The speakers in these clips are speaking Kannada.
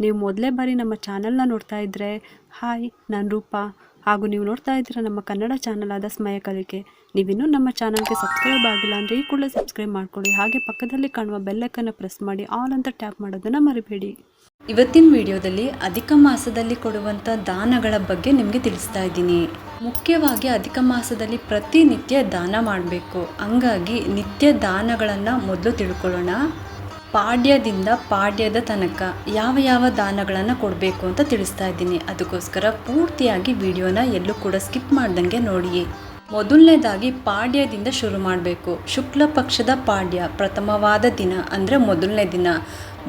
ನೀವು ಮೊದಲೇ ಬಾರಿ ನಮ್ಮ ಚಾನಲ್ನ ನೋಡ್ತಾ ಇದ್ದರೆ ಹಾಯ್, ನಾನು ರೂಪಾ. ಹಾಗೂ ನೀವು ನೋಡ್ತಾ ಇದ್ದೀರಾ ನಮ್ಮ ಕನ್ನಡ ಚಾನಲ್ ಆದ ಸ್ಮಯ ಕಲಿಕೆ. ನೀವಿನ್ನೂ ನಮ್ಮ ಚಾನಲ್ಗೆ ಸಬ್ಸ್ಕ್ರೈಬ್ ಆಗಿಲ್ಲ ಅಂದರೆ ಈ ಕೂಡಲೇ ಸಬ್ಸ್ಕ್ರೈಬ್ ಮಾಡ್ಕೊಳ್ಳಿ. ಹಾಗೆ ಪಕ್ಕದಲ್ಲಿ ಕಾಣುವ ಬೆಲ್ಲೈಕನ್ನು ಪ್ರೆಸ್ ಮಾಡಿ ಆಲ್ ಅಂತ ಟ್ಯಾಪ್ ಮಾಡೋದನ್ನು ಮರಿಬೇಡಿ. ಇವತ್ತಿನ ವಿಡಿಯೋದಲ್ಲಿ ಅಧಿಕ ಮಾಸದಲ್ಲಿ ಕೊಡುವಂಥ ದಾನಗಳ ಬಗ್ಗೆ ನಿಮಗೆ ತಿಳಿಸ್ತಾ ಇದ್ದೀನಿ. ಮುಖ್ಯವಾಗಿ ಅಧಿಕ ಮಾಸದಲ್ಲಿ ಪ್ರತಿನಿತ್ಯ ದಾನ ಮಾಡಬೇಕು. ಹಂಗಾಗಿ ನಿತ್ಯ ದಾನಗಳನ್ನು ಮೊದಲು ತಿಳ್ಕೊಳ್ಳೋಣ. ಪಾಡ್ಯದಿಂದ ಪಾಡ್ಯದ ತನಕ ಯಾವ ದಾನಗಳನ್ನು ಕೊಡಬೇಕು ಅಂತ ತಿಳಿಸ್ತಾ ಇದ್ದೀನಿ. ಅದಕ್ಕೋಸ್ಕರ ಪೂರ್ತಿಯಾಗಿ ವಿಡಿಯೋನ ಎಲ್ಲೂ ಕೂಡ ಸ್ಕಿಪ್ ಮಾಡ್ದಂಗೆ ನೋಡಿ. ಮೊದಲನೇದಾಗಿ ಪಾಡ್ಯದಿಂದ ಶುರು ಮಾಡಬೇಕು. ಶುಕ್ಲ ಪಕ್ಷದ ಪಾಡ್ಯ ಪ್ರಥಮವಾದ ದಿನ ಅಂದರೆ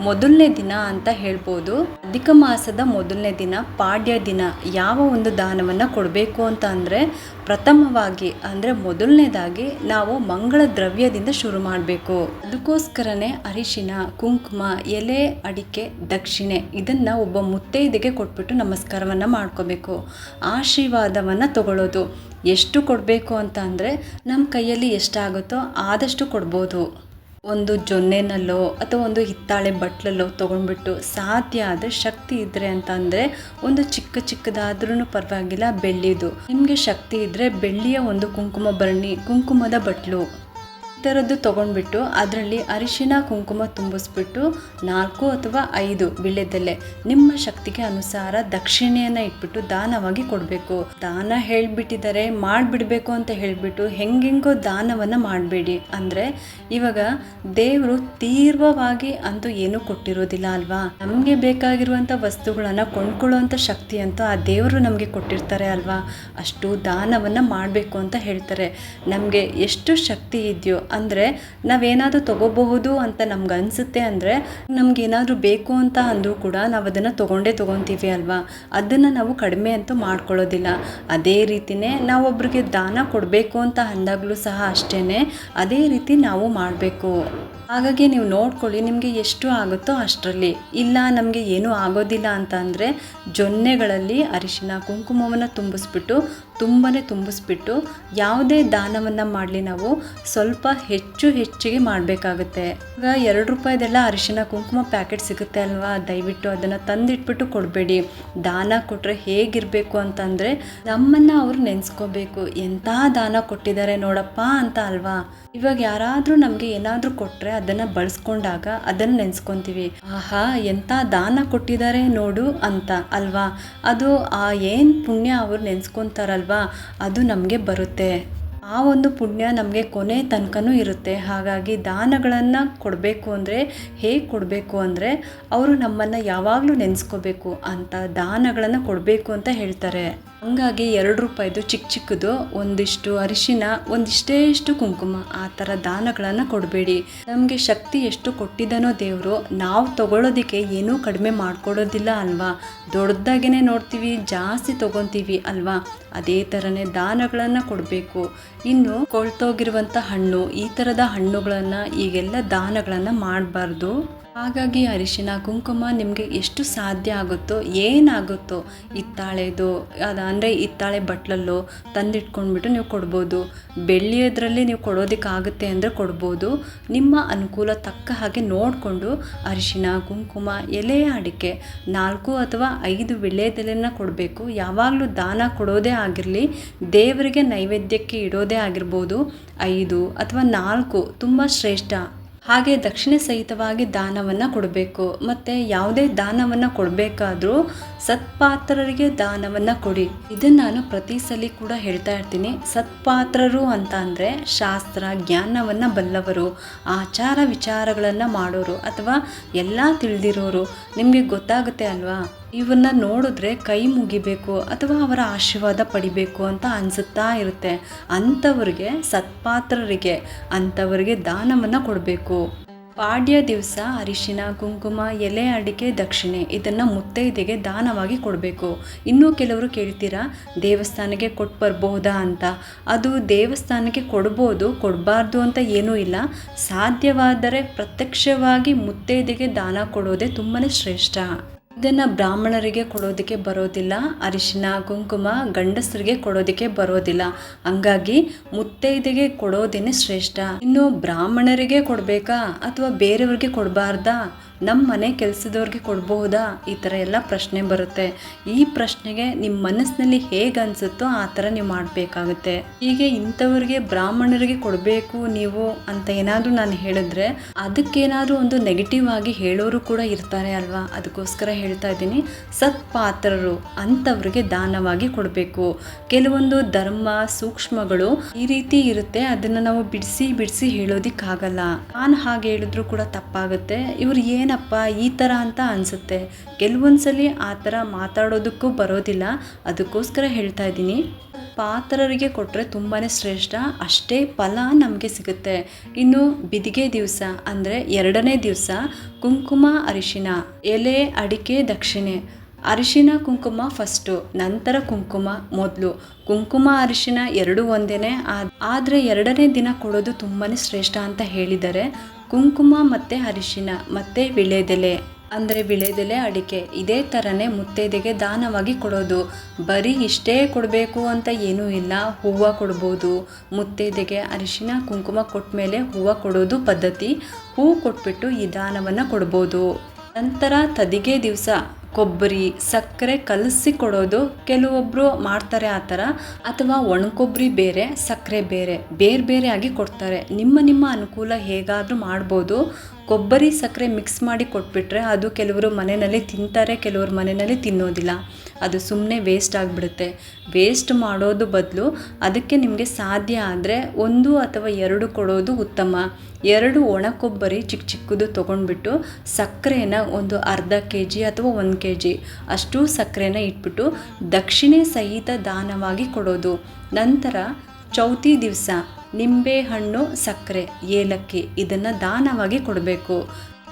ಮೊದಲನೇ ದಿನ ಅಂತ ಹೇಳ್ಬೋದು. ಅಧಿಕ ಮಾಸದ ಮೊದಲನೇ ದಿನ ಪಾಡ್ಯ ದಿನ ಯಾವ ಒಂದು ದಾನವನ್ನು ಕೊಡಬೇಕು ಅಂತ ಅಂದರೆ ಪ್ರಥಮವಾಗಿ ಅಂದರೆ ಮೊದಲನೇದಾಗಿ ನಾವು ಮಂಗಳ ದ್ರವ್ಯದಿಂದ ಶುರು ಮಾಡಬೇಕು. ಅದಕ್ಕೋಸ್ಕರನೇ ಅರಿಶಿನ, ಕುಂಕುಮ, ಎಲೆ, ಅಡಿಕೆ, ದಕ್ಷಿಣೆ ಇದನ್ನು ಒಬ್ಬ ಮುತ್ತೈದೆಗೆ ಕೊಟ್ಬಿಟ್ಟು ನಮಸ್ಕಾರವನ್ನು ಮಾಡ್ಕೋಬೇಕು. ಆಶೀರ್ವಾದವನ್ನು ತಗೊಳ್ಳೋದು. ಎಷ್ಟು ಕೊಡಬೇಕು ಅಂತ ಅಂದರೆ ನಮ್ಮ ಕೈಯಲ್ಲಿ ಎಷ್ಟಾಗುತ್ತೋ ಆದಷ್ಟು ಕೊಡ್ಬೋದು. ಒಂದು ಜೊನ್ನೆನಲ್ಲೋ ಅಥವಾ ಒಂದು ಹಿತ್ತಾಳೆ ಬಟ್ಲಲ್ಲೋ ತೊಗೊಂಡ್ಬಿಟ್ಟು ಸಾಧ್ಯ ಆದರೆ ಶಕ್ತಿ ಇದ್ದರೆ ಅಂತ ಅಂದರೆ ಒಂದು ಚಿಕ್ಕದಾದ್ರೂ ಪರವಾಗಿಲ್ಲ, ಬೆಳ್ಳಿದು ನಿಮಗೆ ಶಕ್ತಿ ಇದ್ದರೆ ಬೆಳ್ಳಿಯ ಒಂದು ಕುಂಕುಮ ಭರಣಿ, ಕುಂಕುಮದ ಬಟ್ಲು ಈ ಥರದ್ದು ತೊಗೊಂಡ್ಬಿಟ್ಟು ಅದರಲ್ಲಿ ಅರಿಶಿನ ಕುಂಕುಮ ತುಂಬಿಸ್ಬಿಟ್ಟು 4 ಅಥವಾ 5 ವೀಳ್ಯದೆಲೆ ನಿಮ್ಮ ಶಕ್ತಿಗೆ ಅನುಸಾರ ದಕ್ಷಿಣೆಯನ್ನು ಇಟ್ಬಿಟ್ಟು ದಾನವಾಗಿ ಕೊಡಬೇಕು. ದಾನ ಹೇಳಿಬಿಟ್ಟಿದ್ದಾರೆ ಮಾಡಿಬಿಡಬೇಕು ಅಂತ ಹೇಳಿಬಿಟ್ಟು ಹೆಂಗೆಂಗೋ ದಾನವನ್ನು ಮಾಡಬೇಡಿ. ಅಂದರೆ ಇವಾಗ ದೇವರು ತೀವ್ರವಾಗಿ ಅಂತೂ ಏನೂ ಕೊಟ್ಟಿರೋದಿಲ್ಲ ಅಲ್ವಾ. ನಮಗೆ ಬೇಕಾಗಿರುವಂಥ ವಸ್ತುಗಳನ್ನು ಕೊಂಡ್ಕೊಳ್ಳುವಂಥ ಶಕ್ತಿ ಅಂತೂ ಆ ದೇವರು ನಮಗೆ ಕೊಟ್ಟಿರ್ತಾರೆ ಅಲ್ವಾ. ಅಷ್ಟು ದಾನವನ್ನು ಮಾಡಬೇಕು ಅಂತ ಹೇಳ್ತಾರೆ. ನಮಗೆ ಎಷ್ಟು ಶಕ್ತಿ ಇದೆಯೋ ಅಂದರೆ ನಾವೇನಾದರೂ ತಗೋಬಹುದು ಅಂತ ನಮ್ಗೆ ಅನಿಸುತ್ತೆ ಅಂದರೆ ನಮಗೇನಾದರೂ ಬೇಕು ಅಂತ ಅಂದರೂ ಕೂಡ ನಾವು ಅದನ್ನು ತೊಗೊತೀವಿ ಅಲ್ವಾ. ಅದನ್ನು ನಾವು ಕಡಿಮೆ ಅಂತೂ ಮಾಡ್ಕೊಳ್ಳೋದಿಲ್ಲ. ಅದೇ ರೀತಿಯೇ ನಾವೊಬ್ರಿಗೆ ದಾನ ಕೊಡಬೇಕು ಅಂತ ಅಂದಾಗಲೂ ಸಹ ಅಷ್ಟೇ ಅದೇ ರೀತಿ ನಾವು ಮಾಡಬೇಕು. ಹಾಗಾಗಿ ನೀವು ನೋಡ್ಕೊಳ್ಳಿ, ನಿಮಗೆ ಎಷ್ಟು ಆಗುತ್ತೋ ಅಷ್ಟರಲ್ಲಿ. ಇಲ್ಲ ನಮಗೆ ಏನೂ ಆಗೋದಿಲ್ಲ ಅಂತ ಅಂದರೆ ಜೊನ್ನೆಗಳಲ್ಲಿ ಅರಿಶಿನ ಕುಂಕುಮವನ್ನು ತುಂಬಿಸ್ಬಿಟ್ಟು ಯಾವುದೇ ದಾನವನ್ನು ಮಾಡಲಿ ನಾವು ಸ್ವಲ್ಪ ಹೆಚ್ಚಿಗೆ ಮಾಡಬೇಕಾಗುತ್ತೆ. ಈಗ 2 ರೂಪಾಯಿದೆಲ್ಲ ಅರಿಶಿನ ಕುಂಕುಮ ಪ್ಯಾಕೆಟ್ ಸಿಗುತ್ತೆ ಅಲ್ವಾ, ದಯವಿಟ್ಟು ಅದನ್ನು ತಂದಿಟ್ಬಿಟ್ಟು ಕೊಡಬೇಡಿ. ದಾನ ಕೊಟ್ಟರೆ ಹೇಗಿರಬೇಕು ಅಂತಂದರೆ ನಮ್ಮನ್ನು ಅವರು ನೆನೆಸ್ಕೋಬೇಕು, ಎಂಥ ದಾನ ಕೊಟ್ಟಿದ್ದಾರೆ ನೋಡಪ್ಪ ಅಂತ ಅಲ್ವಾ. ಇವಾಗ ಯಾರಾದರೂ ನಮಗೆ ಏನಾದರೂ ಕೊಟ್ಟರೆ ಅದನ್ನು ಬಳಸ್ಕೊಂಡಾಗ ಅದನ್ನು ನೆನೆಸ್ಕೊತೀವಿ, ಆಹಾ ಎಂಥ ದಾನ ಕೊಟ್ಟಿದ್ದಾರೆ ನೋಡು ಅಂತ ಅಲ್ವಾ. ಅದು ಏನು ಪುಣ್ಯ ಅವರು ನೆನೆಸ್ಕೊತಾರಲ್ವಾ ಅದು ನಮಗೆ ಬರುತ್ತೆ. ಆ ಒಂದು ಪುಣ್ಯ ನಮಗೆ ಕೊನೆ ತನಕನೂ ಇರುತ್ತೆ. ಹಾಗಾಗಿ ದಾನಗಳನ್ನು ಕೊಡಬೇಕು ಅಂದರೆ ಹೇಗೆ ಕೊಡಬೇಕು ಅಂದರೆ ಅವರು ನಮ್ಮನ್ನು ಯಾವಾಗಲೂ ನೆನೆಸ್ಕೋಬೇಕು ಅಂತ ದಾನಗಳನ್ನು ಕೊಡಬೇಕು ಅಂತ ಹೇಳ್ತಾರೆ. ಹಂಗಾಗಿ 2 ರೂಪಾಯಿದು ಚಿಕ್ಕದು ಒಂದಿಷ್ಟು ಅರಿಶಿನ, ಒಂದಿಷ್ಟು ಕುಂಕುಮ ಆ ಥರ ದಾನಗಳನ್ನು ಕೊಡಬೇಡಿ. ನಮಗೆ ಶಕ್ತಿ ಎಷ್ಟು ಕೊಟ್ಟಿದ್ದಾನೋ ದೇವರು, ನಾವು ತಗೊಳ್ಳೋದಕ್ಕೆ ಏನೂ ಕಡಿಮೆ ಮಾಡಿಕೊಡೋದಿಲ್ಲ ಅಲ್ವಾ. ದೊಡ್ಡದಾಗೇ ನೋಡ್ತೀವಿ, ಜಾಸ್ತಿ ತೊಗೊತೀವಿ ಅಲ್ವಾ. ಅದೇ ಥರನೇ ದಾನಗಳನ್ನು ಕೊಡಬೇಕು. ಇನ್ನು ಕೊಳ್ತೋಗಿರುವಂಥ ಹಣ್ಣು, ಈ ಥರದ ಹಣ್ಣುಗಳನ್ನು ಈಗೆಲ್ಲ ದಾನಗಳನ್ನು ಮಾಡಬಾರ್ದು. ಹಾಗಾಗಿ ಅರಿಶಿನ ಕುಂಕುಮ ನಿಮಗೆ ಎಷ್ಟು ಸಾಧ್ಯ ಆಗುತ್ತೋ ಏನಾಗುತ್ತೋ ಹಿತ್ತಾಳೆದು ಅಂದರೆ ಹಿತ್ತಾಳೆ ಬಟ್ಲಲ್ಲೋ ತಂದಿಟ್ಕೊಂಡ್ಬಿಟ್ಟು ನೀವು ಕೊಡ್ಬೋದು. ಬೆಳ್ಳಿಯದ್ರಲ್ಲಿ ನೀವು ಕೊಡೋದಕ್ಕಾಗುತ್ತೆ ಅಂದರೆ ಕೊಡ್ಬೋದು. ನಿಮ್ಮ ಅನುಕೂಲ ತಕ್ಕ ಹಾಗೆ ನೋಡಿಕೊಂಡು ಅರಿಶಿನ ಕುಂಕುಮ, ಎಲೆ, ಅಡಿಕೆ 4 ಅಥವಾ 5 ವೀಳ್ಯದೆಲೆನ ಕೊಡಬೇಕು. ಯಾವಾಗಲೂ ದಾನ ಕೊಡೋದೇ ಆಗಿರಲಿ, ದೇವರಿಗೆ ನೈವೇದ್ಯಕ್ಕೆ ಇಡೋದೇ ಆಗಿರ್ಬೋದು 5 ಅಥವಾ 4 ತುಂಬ ಶ್ರೇಷ್ಠ. ಹಾಗೆ ದಕ್ಷಿಣೆ ಸಹಿತವಾಗಿ ದಾನವನ್ನು ಕೊಡಬೇಕು. ಮತ್ತು ಯಾವುದೇ ದಾನವನ್ನು ಕೊಡಬೇಕಾದ್ರೂ ಸತ್ಪಾತ್ರರಿಗೆ ದಾನವನ್ನು ಕೊಡಿ. ಇದನ್ನು ನಾನು ಪ್ರತಿ ಸಲ ಕೂಡ ಹೇಳ್ತಾ ಇರ್ತೀನಿ. ಸತ್ಪಾತ್ರರು ಅಂತ ಅಂದರೆ ಶಾಸ್ತ್ರ ಜ್ಞಾನವನ್ನು ಬಲ್ಲವರು, ಆಚಾರ ವಿಚಾರಗಳನ್ನು ಮಾಡೋರು ಅಥವಾ ಎಲ್ಲ ತಿಳಿದಿರೋರು. ನಿಮಗೆ ಗೊತ್ತಾಗುತ್ತೆ ಅಲ್ವಾ, ಇವನ್ನ ನೋಡಿದ್ರೆ ಕೈ ಮುಗಿಬೇಕು ಅಥವಾ ಅವರ ಆಶೀರ್ವಾದ ಪಡಿಬೇಕು ಅಂತ ಅನಿಸುತ್ತಾ ಇರುತ್ತೆ. ಅಂಥವರಿಗೆ ದಾನವನ್ನು ಕೊಡಬೇಕು. ಪಾಡ್ಯ ದಿವಸ ಅರಿಶಿನ ಕುಂಕುಮ, ಎಲೆ, ಅಡಿಕೆ, ದಕ್ಷಿಣೆ ಇದನ್ನು ಮುತ್ತೈದೆಗೆ ದಾನವಾಗಿ ಕೊಡಬೇಕು. ಇನ್ನೂ ಕೆಲವರು ಕೇಳ್ತೀರಾ ದೇವಸ್ಥಾನಕ್ಕೆ ಕೊಟ್ಟು ಬರ್ಬೋದಾ ಅಂತ. ಅದು ದೇವಸ್ಥಾನಕ್ಕೆ ಕೊಡ್ಬೋದು, ಕೊಡಬಾರ್ದು ಅಂತ ಏನೂ ಇಲ್ಲ. ಸಾಧ್ಯವಾದರೆ ಪ್ರತ್ಯಕ್ಷವಾಗಿ ಮುತ್ತೈದೆಗೆ ದಾನ ಕೊಡೋದೇ ತುಂಬಾ ಶ್ರೇಷ್ಠ. ಇದನ್ನು ಬ್ರಾಹ್ಮಣರಿಗೆ ಕೊಡೋದಕ್ಕೆ ಬರೋದಿಲ್ಲ. ಅರಿಶಿನ ಕುಂಕುಮ ಗಂಡಸರಿಗೆ ಕೊಡೋದಕ್ಕೆ ಬರೋದಿಲ್ಲ. ಹಂಗಾಗಿ ಮುತ್ತೈದೆಗೆ ಕೊಡೋದೇನೆ ಶ್ರೇಷ್ಠ. ಇನ್ನು ಬ್ರಾಹ್ಮಣರಿಗೆ ಕೊಡಬೇಕಾ ಅಥವಾ ಬೇರೆಯವ್ರಿಗೆ ಕೊಡಬಾರ್ದಾ ನಮ್ಮ ಮನೆ ಕೆಲಸದವ್ರಿಗೆ ಕೊಡಬಹುದಾ, ಈ ಥರ ಎಲ್ಲ ಪ್ರಶ್ನೆ ಬರುತ್ತೆ. ಈ ಪ್ರಶ್ನೆಗೆ ನಿಮ್ಮ ಮನಸ್ಸಿನಲ್ಲಿ ಹೇಗೆ ಅನಿಸುತ್ತೋ ಆ ಥರ ನೀವು ಮಾಡಬೇಕಾಗುತ್ತೆ. ಹೀಗೆ ಇಂಥವ್ರಿಗೆ ಬ್ರಾಹ್ಮಣರಿಗೆ ಕೊಡಬೇಕು ನೀವು ಅಂತ ಏನಾದರೂ ನಾನು ಹೇಳಿದ್ರೆ ಅದಕ್ಕೇನಾದರೂ ಒಂದು ನೆಗೆಟಿವ್ ಆಗಿ ಹೇಳೋರು ಕೂಡ ಇರ್ತಾರೆ ಅಲ್ವಾ. ಅದಕ್ಕೋಸ್ಕರ ಹೇಳ್ತಾ ಇದ್ದೀನಿ, ಸತ್ಪಾತ್ರರು ಅಂಥವ್ರಿಗೆ ದಾನವಾಗಿ ಕೊಡಬೇಕು. ಕೆಲವೊಂದು ಧರ್ಮ ಸೂಕ್ಷ್ಮಗಳು ಈ ರೀತಿ ಇರುತ್ತೆ, ಅದನ್ನು ನಾವು ಬಿಡಿಸಿ ಹೇಳೋದಿಕ್ಕಾಗಲ್ಲ. ನಾನು ಹಾಗೆ ಹೇಳಿದ್ರು ಕೂಡ ತಪ್ಪಾಗುತ್ತೆ. ಇವ್ರು ಏನಪ್ಪ ಈ ಥರ ಅಂತ ಅನಿಸುತ್ತೆ. ಕೆಲವೊಂದ್ಸಲಿ ಆ ಥರ ಮಾತಾಡೋದಕ್ಕೂ ಬರೋದಿಲ್ಲ. ಅದಕ್ಕೋಸ್ಕರ ಹೇಳ್ತಾ ಇದ್ದೀನಿ, ಪಾತ್ರರಿಗೆ ಕೊಟ್ಟರೆ ತುಂಬಾ ಶ್ರೇಷ್ಠ, ಅಷ್ಟೇ ಫಲ ನಮಗೆ ಸಿಗುತ್ತೆ. ಇನ್ನು ಬಿದಿಗೆ ದಿವಸ ಅಂದರೆ 2ನೇ ದಿವಸ ಕುಂಕುಮ ಅರಿಶಿನ, ಎಲೆ ಅಡಿಕೆ ದಕ್ಷಿಣೆ. ಅರಿಶಿನ ಕುಂಕುಮ ಫಸ್ಟು, ನಂತರ ಕುಂಕುಮ ಮೊದಲು. ಕುಂಕುಮ ಅರಿಶಿನ ಎರಡೂ ಒಂದೇ, ಆದರೆ 2ನೇ ದಿನ ಕೊಡೋದು ತುಂಬಾ ಶ್ರೇಷ್ಠ ಅಂತ ಹೇಳಿದ್ದಾರೆ. ಕುಂಕುಮ ಮತ್ತು ಅರಿಶಿನ ಮತ್ತು ವಿಳೆದೆಲೆ ಅಂದರೆ ವಿಳೆದೆಲೆ ಅಡಿಕೆ ಇದೇ ಥರನೇ ಮುತ್ತೈದೆಗೆ ದಾನವಾಗಿ ಕೊಡೋದು. ಬರೀ ಇಷ್ಟೇ ಕೊಡಬೇಕು ಅಂತ ಏನೂ ಇಲ್ಲ. ಹೂವು ಕೊಡ್ಬೋದು. ಮುತ್ತೈದೆಗೆ ಅರಿಶಿನ ಕುಂಕುಮ ಕೊಟ್ಟ ಮೇಲೆ ಹೂವು ಕೊಡೋದು ಪದ್ಧತಿ. ಹೂ ಕೊಟ್ಬಿಟ್ಟು ಈ ದಾನವನ್ನು ಕೊಡ್ಬೋದು. ನಂತರ ತದಿಗೆ ದಿವಸ ಕೊಬ್ಬರಿ ಸಕ್ಕರೆ ಕಲಸಿ ಕೊಡೋದು ಕೆಲವೊಬ್ಬರು ಮಾಡ್ತಾರೆ ಆ ಥರ. ಅಥವಾ ಒಣಕೊಬ್ಬರಿ ಬೇರೆ ಸಕ್ಕರೆ ಬೇರೆ ಆಗಿ ಕೊಡ್ತಾರೆ. ನಿಮ್ಮ ಅನುಕೂಲ ಹೇಗಾದರೂ ಮಾಡ್ಬೋದು. ಕೊಬ್ಬರಿ ಸಕ್ಕರೆ ಮಿಕ್ಸ್ ಮಾಡಿ ಕೊಟ್ಬಿಟ್ರೆ ಅದು ಕೆಲವರು ಮನೆಯಲ್ಲಿ ತಿಂತಾರೆ, ಕೆಲವರು ಮನೆಯಲ್ಲಿ ತಿನ್ನೋದಿಲ್ಲ. ಅದು ಸುಮ್ಮನೆ ವೇಸ್ಟ್ ಆಗಿಬಿಡುತ್ತೆ. ವೇಸ್ಟ್ ಮಾಡೋದು ಬದಲು ಅದಕ್ಕೆ ನಿಮಗೆ ಸಾಧ್ಯ ಆದರೆ 1 ಅಥವಾ 2 ಕೊಡೋದು ಉತ್ತಮ. 2 ಒಣ ಕೊಬ್ಬರಿ ಚಿಕ್ಕದು ತೊಗೊಂಡ್ಬಿಟ್ಟು ಸಕ್ಕರೆನ ಒಂದು ಅರ್ಧ kg ಅಥವಾ 1 kg ಅಷ್ಟು ಸಕ್ಕರೆನ ಇಟ್ಬಿಟ್ಟು ದಕ್ಷಿಣೆ ಸಹಿತ ದಾನವಾಗಿ ಕೊಡೋದು. ನಂತರ ಚೌತಿ ದಿವಸ ನಿಂಬೆಹಣ್ಣು ಸಕ್ಕರೆ ಏಲಕ್ಕಿ ಇದನ್ನು ದಾನವಾಗಿ ಕೊಡಬೇಕು.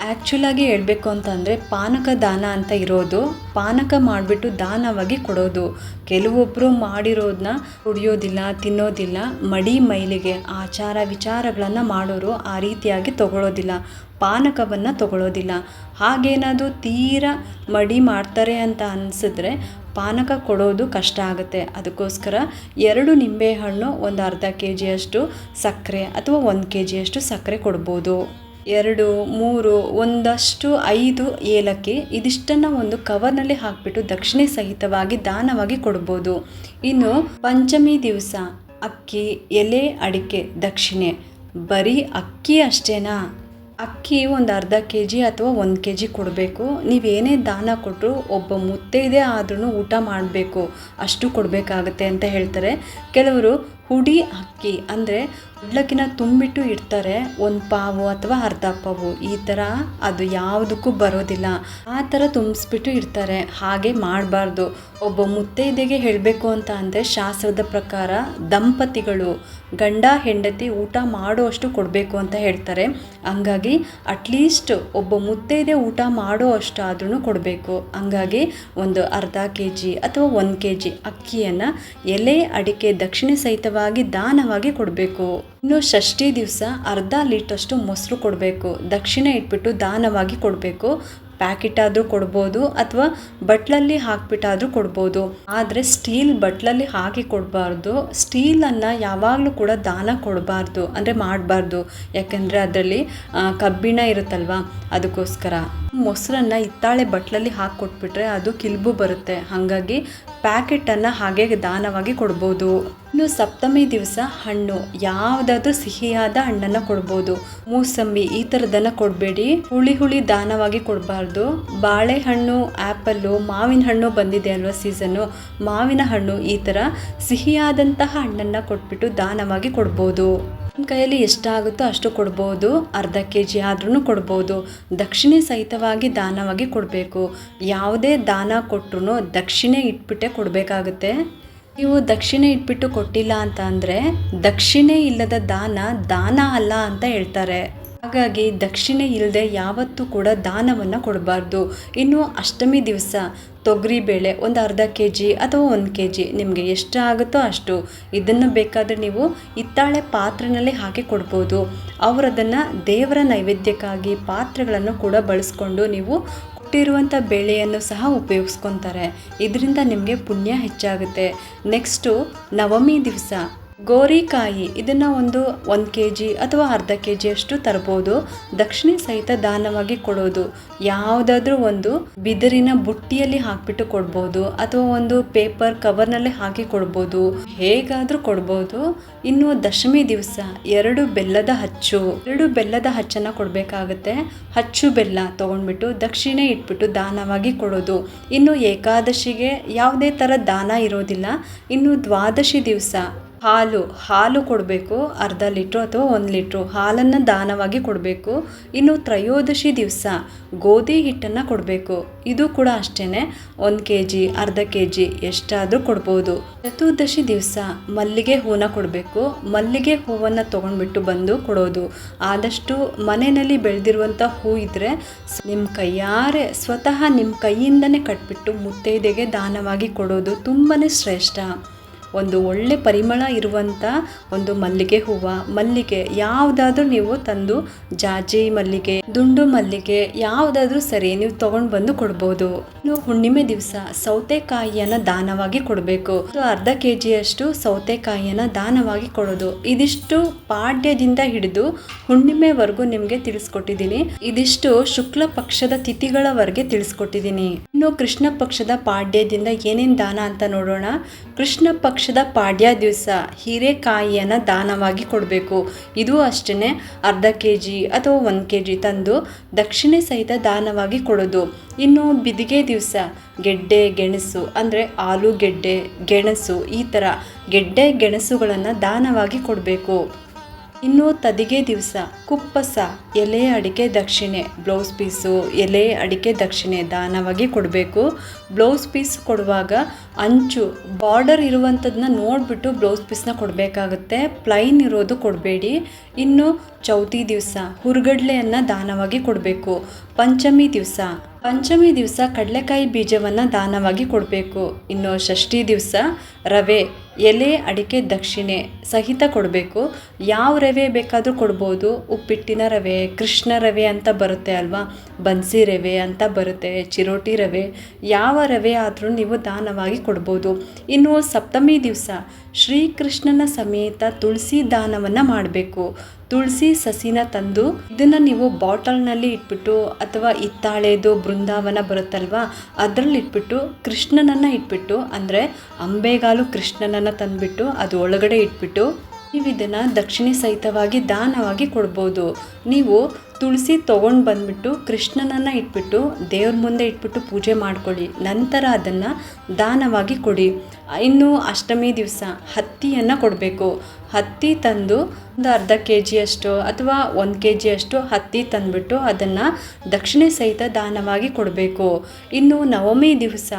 ಆ್ಯಕ್ಚುಲಾಗಿ ಹೇಳಬೇಕು ಅಂತಂದರೆ ಪಾನಕ ದಾನ ಅಂತ ಇರೋದು. ಪಾನಕ ಮಾಡಿಬಿಟ್ಟು ದಾನವಾಗಿ ಕೊಡೋದು. ಕೆಲವೊಬ್ಬರು ಮಾಡಿರೋದನ್ನ ಕುಡಿಯೋದಿಲ್ಲ, ತಿನ್ನೋದಿಲ್ಲ. ಮಡಿ ಮೈಲಿಗೆ ಆಚಾರ ವಿಚಾರಗಳನ್ನು ಮಾಡೋರು ಆ ರೀತಿಯಾಗಿ ತಗೊಳ್ಳೋದಿಲ್ಲ, ಪಾನಕವನ್ನು ತಗೊಳ್ಳೋದಿಲ್ಲ. ಹಾಗೇನಾದರೂ ತೀರಾ ಮಡಿ ಮಾಡ್ತಾರೆ ಅಂತ ಅನಿಸಿದ್ರೆ ಪಾನಕ ಕೊಡೋದು ಕಷ್ಟ ಆಗುತ್ತೆ. ಅದಕ್ಕೋಸ್ಕರ 2 ನಿಂಬೆಹಣ್ಣು ಒಂದು ಅರ್ಧ kg ಅಷ್ಟು ಸಕ್ಕರೆ ಅಥವಾ 1 kg ಅಷ್ಟು ಸಕ್ಕರೆ ಕೊಡ್ಬೋದು. 2, 3, ಒಂದಷ್ಟು 5 ಏಲಕ್ಕಿ ಇದಿಷ್ಟನ್ನು ಒಂದು ಕವರ್ನಲ್ಲಿ ಹಾಕಿಬಿಟ್ಟು ದಕ್ಷಿಣೆ ಸಹಿತವಾಗಿ ದಾನವಾಗಿ ಕೊಡ್ಬೋದು. ಇನ್ನು ಪಂಚಮಿ ದಿವಸ ಅಕ್ಕಿ ಎಲೆ ಅಡಿಕೆ ದಕ್ಷಿಣೆ. ಬರೀ ಅಕ್ಕಿ ಅಷ್ಟೇನಾ? ಅಕ್ಕಿ ಒಂದು ಅರ್ಧ kg ಅಥವಾ 1 kg ಕೊಡಬೇಕು. ನೀವೇನೇ ದಾನ ಕೊಟ್ಟರು ಒಬ್ಬ ಮುತ್ತೈದೆ ಆದ್ರೂ ಊಟ ಮಾಡಬೇಕು, ಅಷ್ಟು ಕೊಡಬೇಕಾಗತ್ತೆ ಅಂತ ಹೇಳ್ತಾರೆ. ಕೆಲವರು ಹುಡಿ ಅಕ್ಕಿ ಅಂದರೆ ಉಡ್ಲಕ್ಕಿನ ತುಂಬಿಟ್ಟು ಇಡ್ತಾರೆ, 1 ಪಾವು ಅಥವಾ ಅರ್ಧ ಪಾವು ಈ ಥರ. ಅದು ಯಾವುದಕ್ಕೂ ಬರೋದಿಲ್ಲ. ಆ ಥರ ತುಂಬಿಸ್ಬಿಟ್ಟು ಇಡ್ತಾರೆ. ಹಾಗೆ ಮಾಡಬಾರ್ದು. ಒಬ್ಬ ಮುತ್ತೈದೆಗೆ ಹೇಳಬೇಕು ಅಂತ ಅಂದರೆ ಶಾಸ್ತ್ರದ ಪ್ರಕಾರ ದಂಪತಿಗಳು ಗಂಡ ಹೆಂಡತಿ ಊಟ ಮಾಡುವಷ್ಟು ಕೊಡಬೇಕು ಅಂತ ಹೇಳ್ತಾರೆ. ಹಂಗಾಗಿ ಅಟ್ಲೀಸ್ಟ್ ಒಬ್ಬ ಮುತ್ತೈದೆ ಊಟ ಮಾಡೋ ಅಷ್ಟು ಆದ್ರೂ ಕೊಡಬೇಕು. ಹಂಗಾಗಿ ಒಂದು ಅರ್ಧ kg ಅಥವಾ 1 kg ಅಕ್ಕಿಯನ್ನು ಎಲೆ ಅಡಿಕೆ ದಕ್ಷಿಣೆ ಸಹಿತವಾಗಿ ದಾನವಾಗಿ ಕೊಡಬೇಕು. ಇನ್ನು ಷಷ್ಠಿ ದಿವಸ ಅರ್ಧ ಲೀಟ್ರಷ್ಟು ಮೊಸರು ಕೊಡಬೇಕು. ದಕ್ಷಿಣೆ ಇಟ್ಬಿಟ್ಟು ದಾನವಾಗಿ ಕೊಡಬೇಕು. ಪ್ಯಾಕೆಟ್ ಆದರೂ ಕೊಡ್ಬೋದು ಅಥವಾ ಬಟ್ಲಲ್ಲಿ ಹಾಕ್ಬಿಟ್ಟಾದರೂ ಕೊಡ್ಬೋದು. ಆದರೆ ಸ್ಟೀಲ್ ಬಟ್ಲಲ್ಲಿ ಹಾಕಿ ಕೊಡಬಾರ್ದು. ಸ್ಟೀಲನ್ನು ಯಾವಾಗಲೂ ಕೂಡ ದಾನ ಕೊಡಬಾರ್ದು, ಅಂದರೆ ಮಾಡಬಾರ್ದು. ಯಾಕೆಂದರೆ ಅದರಲ್ಲಿ ಕಬ್ಬಿಣ ಇರುತ್ತಲ್ವ, ಅದಕ್ಕೋಸ್ಕರ. ಮೊಸರನ್ನು ಹಿತ್ತಾಳೆ ಬಟ್ಲಲ್ಲಿ ಹಾಕಿ ಕೊಟ್ಬಿಟ್ರೆ ಅದು ಕಿಲ್ಬು ಬರುತ್ತೆ. ಹಾಗಾಗಿ ಪ್ಯಾಕೆಟನ್ನು ಹಾಗೆ ದಾನವಾಗಿ ಕೊಡ್ಬೋದು. ಇನ್ನು ಸಪ್ತಮಿ ದಿವಸ ಹಣ್ಣು ಯಾವುದಾದ್ರೂ ಸಿಹಿಯಾದ ಹಣ್ಣನ್ನು ಕೊಡ್ಬೋದು. ಮೂಸಂಬಿ ಈ ಥರದನ್ನು ಕೊಡಬೇಡಿ. ಹುಳಿ ದಾನವಾಗಿ ಕೊಡಬಾರ್ದು. ಬಾಳೆಹಣ್ಣು, ಆ್ಯಪಲ್ಲು, ಮಾವಿನ ಹಣ್ಣು ಬಂದಿದೆ ಅಲ್ವಾ ಸೀಸನ್ನು, ಮಾವಿನ ಹಣ್ಣು ಈ ಥರ ಸಿಹಿಯಾದಂತಹ ಹಣ್ಣನ್ನು ಕೊಟ್ಬಿಟ್ಟು ದಾನವಾಗಿ ಕೊಡ್ಬೋದು. ನಿಮ್ಮ ಕೈಯಲ್ಲಿ ಎಷ್ಟಾಗುತ್ತೋ ಅಷ್ಟು ಕೊಡ್ಬೋದು. ಅರ್ಧ kg ಆದ್ರೂ ಕೊಡ್ಬೋದು. ದಕ್ಷಿಣೆ ಸಹಿತವಾಗಿ ದಾನವಾಗಿ ಕೊಡಬೇಕು. ಯಾವುದೇ ದಾನ ಕೊಟ್ಟರು ದಕ್ಷಿಣೆ ಇಟ್ಬಿಟ್ಟೆ ಕೊಡಬೇಕಾಗುತ್ತೆ. ನೀವು ದಕ್ಷಿಣೆ ಇಟ್ಬಿಟ್ಟು ಕೊಟ್ಟಿಲ್ಲ ಅಂತ ಅಂದರೆ ದಕ್ಷಿಣೆ ಇಲ್ಲದ ದಾನ ಅಲ್ಲ ಅಂತ ಹೇಳ್ತಾರೆ. ಹಾಗಾಗಿ ದಕ್ಷಿಣೆ ಇಲ್ಲದೆ ಯಾವತ್ತೂ ಕೂಡ ದಾನವನ್ನು ಕೊಡಬಾರ್ದು. ಇನ್ನು ಅಷ್ಟಮಿ ದಿವಸ ತೊಗರಿಬೇಳೆ ಒಂದು ಅರ್ಧ kg ಅಥವಾ 1 kg ನಿಮಗೆ ಎಷ್ಟು ಆಗುತ್ತೋ ಅಷ್ಟು. ಇದನ್ನು ಬೇಕಾದರೆ ನೀವು ಹಿತ್ತಾಳೆ ಪಾತ್ರೆಯಲ್ಲಿ ಹಾಕಿ ಕೊಡ್ಬೋದು. ಅವರದನ್ನು ದೇವರ ನೈವೇದ್ಯಕ್ಕಾಗಿ ಪಾತ್ರೆಗಳನ್ನು ಕೂಡ ಬಳಸ್ಕೊಂಡು ನೀವು ಕೊಟ್ಟಿರುವಂಥ ಬೇಳೆಯನ್ನು ಸಹ ಉಪಯೋಗಿಸ್ಕೊತಾರೆ. ಇದರಿಂದ ನಿಮಗೆ ಪುಣ್ಯ ಹೆಚ್ಚಾಗುತ್ತೆ. ನೆಕ್ಸ್ಟು ನವಮಿ ದಿವಸ ಗೋರಿಕಾಯಿ ಇದನ್ನು ಒಂದು 1 kg ಅಥವಾ ಅರ್ಧ kg ಅಷ್ಟು ತರ್ಬೋದು. ದಕ್ಷಿಣೆ ಸಹಿತ ದಾನವಾಗಿ ಕೊಡೋದು. ಯಾವುದಾದ್ರೂ ಒಂದು ಬಿದಿರಿನ ಬುಟ್ಟಿಯಲ್ಲಿ ಹಾಕ್ಬಿಟ್ಟು ಕೊಡ್ಬೋದು ಅಥವಾ ಒಂದು ಪೇಪರ್ ಕವರ್ನಲ್ಲೇ ಹಾಕಿ ಕೊಡ್ಬೋದು, ಹೇಗಾದ್ರೂ ಕೊಡ್ಬೋದು. ಇನ್ನು ದಶಮಿ ದಿವಸ 2 ಬೆಲ್ಲದ ಹಚ್ಚನ್ನು ಕೊಡಬೇಕಾಗುತ್ತೆ. ಹಚ್ಚು ಬೆಲ್ಲ ತೊಗೊಂಡ್ಬಿಟ್ಟು ದಕ್ಷಿಣೆ ಇಟ್ಬಿಟ್ಟು ದಾನವಾಗಿ ಕೊಡೋದು. ಇನ್ನು ಏಕಾದಶಿಗೆ ಯಾವುದೇ ಥರ ದಾನ ಇರೋದಿಲ್ಲ. ಇನ್ನು ದ್ವಾದಶಿ ದಿವಸ ಹಾಲು ಕೊಡಬೇಕು. ಅರ್ಧ ಲೀಟ್ರು ಅಥವಾ 1 ಲೀಟ್ರು ಹಾಲನ್ನು ದಾನವಾಗಿ ಕೊಡಬೇಕು. ಇನ್ನು ತ್ರಯೋದಶಿ ದಿವಸ ಗೋಧಿ ಹಿಟ್ಟನ್ನು ಕೊಡಬೇಕು. ಇದು ಕೂಡ ಅಷ್ಟೇ 1 kg ಅರ್ಧ kg ಎಷ್ಟಾದರೂ ಕೊಡ್ಬೋದು. ಚತುರ್ದಶಿ ದಿವಸ ಮಲ್ಲಿಗೆ ಹೂವನ್ನ ಕೊಡಬೇಕು. ಮಲ್ಲಿಗೆ ಹೂವನ್ನು ತೊಗೊಂಡ್ಬಿಟ್ಟು ಬಂದು ಕೊಡೋದು. ಆದಷ್ಟು ಮನೆಯಲ್ಲಿ ಬೆಳೆದಿರುವಂಥ ಹೂ ಇದ್ದರೆ ನಿಮ್ಮ ಕೈಯಾರೆ ಸ್ವತಃ ನಿಮ್ಮ ಕೈಯಿಂದನೇ ಕಟ್ಬಿಟ್ಟು ಮುತ್ತೈದೆಗೆ ದಾನವಾಗಿ ಕೊಡೋದು ತುಂಬಾ ಶ್ರೇಷ್ಠ. ಒಂದು ಒಳ್ಳೆ ಪರಿಮಳ ಇರುವಂಥ ಒಂದು ಮಲ್ಲಿಗೆ ಮಲ್ಲಿಗೆ ಯಾವುದಾದ್ರೂ ನೀವು ತಂದು, ಜಾಜಿ ಮಲ್ಲಿಗೆ, ದುಂಡು ಮಲ್ಲಿಗೆ ಯಾವುದಾದ್ರೂ ಸರಿ ನೀವು ತೊಗೊಂಡು ಬಂದು ಕೊಡ್ಬೋದು. ಇನ್ನು ಹುಣ್ಣಿಮೆ ದಿವಸ ಸೌತೆಕಾಯಿಯನ್ನು ದಾನವಾಗಿ ಕೊಡಬೇಕು. ಅರ್ಧ kg ಅಷ್ಟು ಸೌತೆಕಾಯಿಯನ್ನು ದಾನವಾಗಿ ಕೊಡೋದು. ಇದಿಷ್ಟು ಪಾಡ್ಯದಿಂದ ಹಿಡಿದು ಹುಣ್ಣಿಮೆವರೆಗೂ ನಿಮಗೆ ತಿಳಿಸ್ಕೊಟ್ಟಿದ್ದೀನಿ. ಇದಿಷ್ಟು ಶುಕ್ಲ ಪಕ್ಷದ ತಿಥಿಗಳವರೆಗೆ ತಿಳಿಸ್ಕೊಟ್ಟಿದ್ದೀನಿ. ಇನ್ನು ಕೃಷ್ಣ ಪಕ್ಷದ ಪಾಡ್ಯದಿಂದ ಏನೇನು ದಾನ ಅಂತ ನೋಡೋಣ. ಕೃಷ್ಣ ಪಕ್ಷದ ಪಾಡ್ಯ ದಿವಸ ಹೀರೆಕಾಯಿಯನ್ನು ದಾನವಾಗಿ ಕೊಡಬೇಕು. ಇದು ಅಷ್ಟೇ ಅರ್ಧ kg ಅಥವಾ 1 kg ತಂದು ದಕ್ಷಿಣೆ ಸಹಿತ ದಾನವಾಗಿ ಕೊಡೋದು. ಇನ್ನು ಬಿದಿಗೆ ದಿವಸ ಗೆಡ್ಡೆ ಗೆಣಸು ಅಂದರೆ ಆಲೂಗೆಡ್ಡೆ, ಗೆಣಸು, ಈ ಥರ ಗೆಡ್ಡೆ ಗೆಣಸುಗಳನ್ನು ದಾನವಾಗಿ ಕೊಡಬೇಕು. ಇನ್ನು ತದಿಗೆ ದಿವಸ ಕುಪ್ಪಸ, ಎಲೆ ಅಡಿಕೆ ದಕ್ಷಿಣೆ, ಬ್ಲೌಸ್ ಪೀಸು, ಎಲೆ ಅಡಿಕೆ ದಕ್ಷಿಣೆ ದಾನವಾಗಿ ಕೊಡಬೇಕು. ಬ್ಲೌಸ್ ಪೀಸ್ ಕೊಡುವಾಗ ಅಂಚು ಬಾರ್ಡರ್ ಇರುವಂಥದ್ದನ್ನ ನೋಡಿಬಿಟ್ಟು ಬ್ಲೌಸ್ ಪೀಸ್ನ ಕೊಡಬೇಕಾಗುತ್ತೆ. ಪ್ಲೈನ್ ಇರೋದು ಕೊಡಬೇಡಿ. ಇನ್ನು ಚೌತಿ ದಿವಸ ಹುರ್ಗಡ್ಲೆಯನ್ನು ದಾನವಾಗಿ ಕೊಡಬೇಕು. ಪಂಚಮಿ ದಿವಸ ಕಡಲೆಕಾಯಿ ಬೀಜವನ್ನು ದಾನವಾಗಿ ಕೊಡಬೇಕು. ಇನ್ನು ಷಷ್ಠಿ ದಿವಸ ರವೆ, ಎಲೆ ಅಡಿಕೆ ದಕ್ಷಿಣೆ ಸಹಿತ ಕೊಡಬೇಕು. ಯಾವ ರವೆ ಬೇಕಾದರೂ ಕೊಡ್ಬೋದು. ಉಪ್ಪಿಟ್ಟಿನ ರವೆ, ಕೃಷ್ಣ ರವೆ ಅಂತ ಬರುತ್ತೆ ಅಲ್ವಾ, ಬನ್ಸಿ ರವೆ ಅಂತ ಬರುತ್ತೆ, ಚಿರೋಟಿ ರವೆ, ಯಾವ ರವೆ ಆದರೂ ನೀವು ದಾನವಾಗಿ ಕೊಡ್ಬೋದು. ಇನ್ನು ಸಪ್ತಮಿ ದಿವಸ ಶ್ರೀಕೃಷ್ಣನ ಸಮೇತ ತುಳಸಿ ದಾನವನ್ನು ಮಾಡಬೇಕು. ತುಳಸಿ ಸಸಿನ ತಂದು ಇದನ್ನು ನೀವು ಬಾಟಲ್ನಲ್ಲಿ ಇಟ್ಬಿಟ್ಟು ಅಥವಾ ಹಿತ್ತಾಳೆದು ಬೃಂದಾವನ ಬರುತ್ತಲ್ವ ಅದರಲ್ಲಿ ಇಟ್ಬಿಟ್ಟು ಕೃಷ್ಣನನ್ನು ಇಟ್ಬಿಟ್ಟು, ಅಂದರೆ ಅಂಬೆಗಾಲು ಕೃಷ್ಣನನ್ನು ತಂದುಬಿಟ್ಟು ಅದು ಒಳಗಡೆ ಇಟ್ಬಿಟ್ಟು ನೀವು ಇದನ್ನು ದಕ್ಷಿಣೆ ಸಹಿತವಾಗಿ ದಾನವಾಗಿ ಕೊಡ್ಬೋದು. ನೀವು ತುಳಸಿ ತೊಗೊಂಡು ಬಂದುಬಿಟ್ಟು ಕೃಷ್ಣನನ್ನು ಇಟ್ಬಿಟ್ಟು ದೇವ್ರ ಮುಂದೆ ಇಟ್ಬಿಟ್ಟು ಪೂಜೆ ಮಾಡ್ಕೊಳ್ಳಿ. ನಂತರ ಅದನ್ನು ದಾನವಾಗಿ ಕೊಡಿ. ಇನ್ನು ಅಷ್ಟಮಿ ದಿವಸ ಹತ್ತಿಯನ್ನು ಕೊಡಬೇಕು. ಹತ್ತಿ ತಂದು ಒಂದು ಅರ್ಧ kg ಅಷ್ಟು ಅಥವಾ 1 kg ಅಷ್ಟು ಹತ್ತಿ ತಂದುಬಿಟ್ಟು ಅದನ್ನು ದಕ್ಷಿಣೆ ಸಹಿತ ದಾನವಾಗಿ ಕೊಡಬೇಕು. ಇನ್ನು ನವಮಿ ದಿವಸ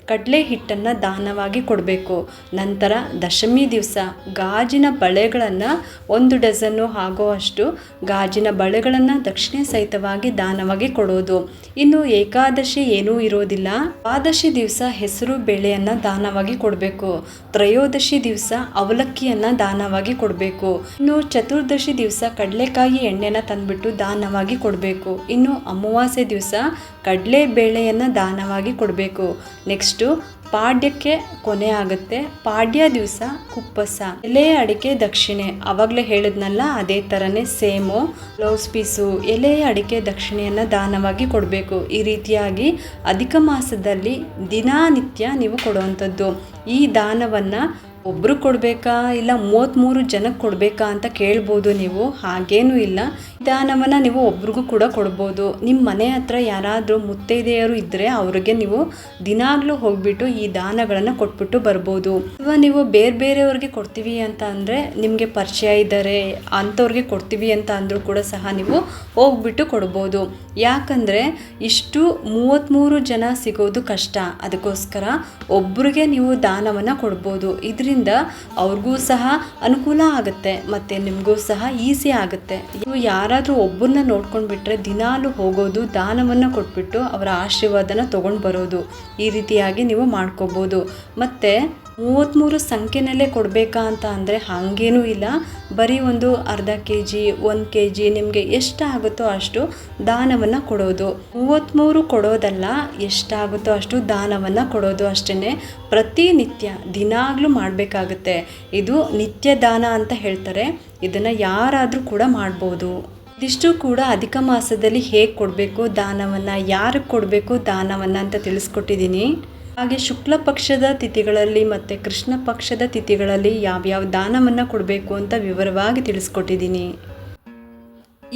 ಕಡಲೆ ಹಿಟ್ಟನ್ನು ದಾನವಾಗಿ ಕೊಡಬೇಕು. ನಂತರ ದಶಮಿ ದಿವಸ ಗಾಜಿನ ಬಳೆಗಳನ್ನು 1 ಡಜನ್ನು ಆಗೋ ಅಷ್ಟು ಗಾಜಿನ ಬಳೆಗಳನ್ನು ದಕ್ಷಿಣೆ ಸಹಿತವಾಗಿ ದಾನವಾಗಿ ಕೊಡೋದು. ಇನ್ನು ಏಕಾದಶಿ ಏನೂ ಇರೋದಿಲ್ಲ. ದ್ವಾದಶಿ ದಿವಸ ಹೆಸರು ಬೇಳೆಯನ್ನು ದಾನವಾಗಿ ಕೊಡಬೇಕು. ತ್ರಯೋದಶಿ ದಿವಸ ಅವಲಕ್ಕಿಯನ್ನು ದಾನವಾಗಿ ಕೊಡಬೇಕು. ಇನ್ನು ಚತುರ್ದಶಿ ದಿವಸ ಕಡಲೆಕಾಯಿ ಎಣ್ಣೆನ ತಂದುಬಿಟ್ಟು ದಾನವಾಗಿ ಕೊಡಬೇಕು. ಇನ್ನು ಅಮಾವಾಸ್ಯೆ ದಿವಸ ಕಡಲೆ ಬೇಳೆಯನ್ನು ದಾನವಾಗಿ ಕೊಡಬೇಕು. ನೆಕ್ಸ್ಟು ಪಾಡ್ಯಕ್ಕೆ ಕೊನೆ ಆಗುತ್ತೆ. ಪಾಡ್ಯ ದಿವಸ ಕುಪ್ಪಸ, ಎಲೆ ಅಡಿಕೆ ದಕ್ಷಿಣೆ, ಆವಾಗಲೇ ಹೇಳಿದ್ನಲ್ಲ ಅದೇ ಥರನೇ ಸೇಮು. ಬ್ಲೌಸ್ ಪೀಸು, ಎಲೆ ಅಡಿಕೆ ದಕ್ಷಿಣೆಯನ್ನು ದಾನವಾಗಿ ಕೊಡಬೇಕು. ಈ ರೀತಿಯಾಗಿ ಅಧಿಕ ಮಾಸದಲ್ಲಿ ದಿನನಿತ್ಯ ನೀವು ಕೊಡುವಂಥದ್ದು. ಈ ದಾನವನ್ನು ಒಬ್ಬರು ಕೊಡಬೇಕಾ ಇಲ್ಲ 33 ಜನಕ್ಕೆ ಕೊಡಬೇಕಾ ಅಂತ ಕೇಳ್ಬೋದು ನೀವು. ಹಾಗೇನೂ ಇಲ್ಲ. ದಾನವನ್ನು ನೀವು ಒಬ್ರಿಗೂ ಕೂಡ ಕೊಡ್ಬೋದು. ನಿಮ್ಮ ಮನೆ ಹತ್ರ ಯಾರಾದರೂ ಮುತ್ತೈದೆಯರು ಇದ್ದರೆ ಅವ್ರಿಗೆ ನೀವು ದಿನಾಗಲೂ ಹೋಗ್ಬಿಟ್ಟು ಈ ದಾನಗಳನ್ನು ಕೊಟ್ಬಿಟ್ಟು ಬರ್ಬೋದು. ಅಥವಾ ನೀವು ಬೇರೆಯವ್ರಿಗೆ ಕೊಡ್ತೀವಿ ಅಂತ ಅಂದರೆ ನಿಮಗೆ ಪರಿಚಯ ಇದ್ದಾರೆ ಅಂಥವ್ರಿಗೆ ಕೊಡ್ತೀವಿ ಅಂತ ಅಂದರೂ ಕೂಡ ಸಹ ನೀವು ಹೋಗ್ಬಿಟ್ಟು ಕೊಡ್ಬೋದು. ಯಾಕಂದರೆ ಇಷ್ಟು 33 ಜನ ಸಿಗೋದು ಕಷ್ಟ. ಅದಕ್ಕೋಸ್ಕರ ಒಬ್ರಿಗೆ ನೀವು ದಾನವನ್ನು ಕೊಡ್ಬೋದು. ಇದರಿಂದ ಅವ್ರಿಗೂ ಸಹ ಅನುಕೂಲ ಆಗುತ್ತೆ ಮತ್ತು ನಿಮಗೂ ಸಹ ಈಸಿ ಆಗುತ್ತೆ. ನೀವು ಯಾರಾದರೂ ಒಬ್ಬರನ್ನ ನೋಡ್ಕೊಂಡು ಬಿಟ್ಟರೆ ದಿನಾಲು ಹೋಗೋದು, ದಾನವನ್ನು ಕೊಟ್ಬಿಟ್ಟು ಅವರ ಆಶೀರ್ವಾದನ ತೊಗೊಂಡು ಬರೋದು, ಈ ರೀತಿಯಾಗಿ ನೀವು ಮಾಡ್ಕೋಬೋದು. ಮತ್ತು 33 ಸಂಖ್ಯೆನಲ್ಲೇ ಕೊಡಬೇಕಾ ಅಂತ ಅಂದರೆ ಹಾಗೇನೂ ಇಲ್ಲ. ಬರೀ ಒಂದು ಅರ್ಧ kg 1 kg ನಿಮಗೆ ಎಷ್ಟಾಗುತ್ತೋ ಅಷ್ಟು ದಾನವನ್ನು ಕೊಡೋದು. 33 ಕೊಡೋದಲ್ಲ, ಎಷ್ಟಾಗುತ್ತೋ ಅಷ್ಟು ದಾನವನ್ನು ಕೊಡೋದು ಅಷ್ಟೇ. ಪ್ರತಿನಿತ್ಯ ದಿನಾಗಲೂ ಮಾಡಬೇಕಾಗುತ್ತೆ. ಇದು ನಿತ್ಯ ದಾನ ಅಂತ ಹೇಳ್ತಾರೆ. ಇದನ್ನು ಯಾರಾದರೂ ಕೂಡ ಮಾಡ್ಬೋದು. ಇದಿಷ್ಟು ಕೂಡ ಅಧಿಕ ಮಾಸದಲ್ಲಿ ಹೇಗೆ ಕೊಡಬೇಕು ದಾನವನ್ನು, ಯಾರಿಗೆ ಕೊಡಬೇಕು ದಾನವನ್ನು ಅಂತ ತಿಳಿಸ್ಕೊಟ್ಟಿದ್ದೀನಿ. ಹಾಗೆ ಶುಕ್ಲ ಪಕ್ಷದ ತಿಥಿಗಳಲ್ಲಿ ಮತ್ತು ಕೃಷ್ಣ ಪಕ್ಷದ ತಿಥಿಗಳಲ್ಲಿ ಯಾವ್ಯಾವ ದಾನವನ್ನು ಕೊಡಬೇಕು ಅಂತ ವಿವರವಾಗಿ ತಿಳಿಸ್ಕೊಟ್ಟಿದ್ದೀನಿ.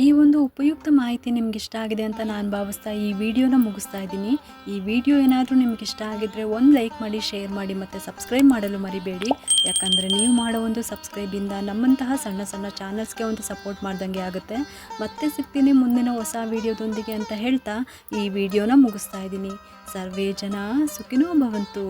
ಈ ಒಂದು ಉಪಯುಕ್ತ ಮಾಹಿತಿ ನಿಮ್ಗೆ ಇಷ್ಟ ಆಗಿದೆ ಅಂತ ನಾನು ಭಾವಿಸ್ತಾ ಈ ವಿಡಿಯೋನ ಮುಗಿಸ್ತಾ ಇದ್ದೀನಿ. ಈ ವಿಡಿಯೋ ಏನಾದರೂ ನಿಮ್ಗೆ ಇಷ್ಟ ಆಗಿದ್ದರೆ ಒಂದು ಲೈಕ್ ಮಾಡಿ, ಶೇರ್ ಮಾಡಿ ಮತ್ತು ಸಬ್ಸ್ಕ್ರೈಬ್ ಮಾಡಲು ಮರಿಬೇಡಿ. ಯಾಕಂದರೆ ನೀವು ಮಾಡೋ ಒಂದು ಸಬ್ಸ್ಕ್ರೈಬಿಂದ ನಮ್ಮಂತಹ ಸಣ್ಣ ಸಣ್ಣ ಚಾನಲ್ಸ್ಗೆ ಒಂದು ಸಪೋರ್ಟ್ ಮಾಡ್ದಂಗೆ ಆಗುತ್ತೆ. ಮತ್ತೆ ಸಿಗ್ತೀನಿ ಮುಂದಿನ ಹೊಸ ವಿಡಿಯೋದೊಂದಿಗೆ ಅಂತ ಹೇಳ್ತಾ ಈ ವಿಡಿಯೋನ ಮುಗಿಸ್ತಾ ಇದ್ದೀನಿ. ಸರ್ವೇ ಜನ ಸುಖಿನೋ ಭವಂತು.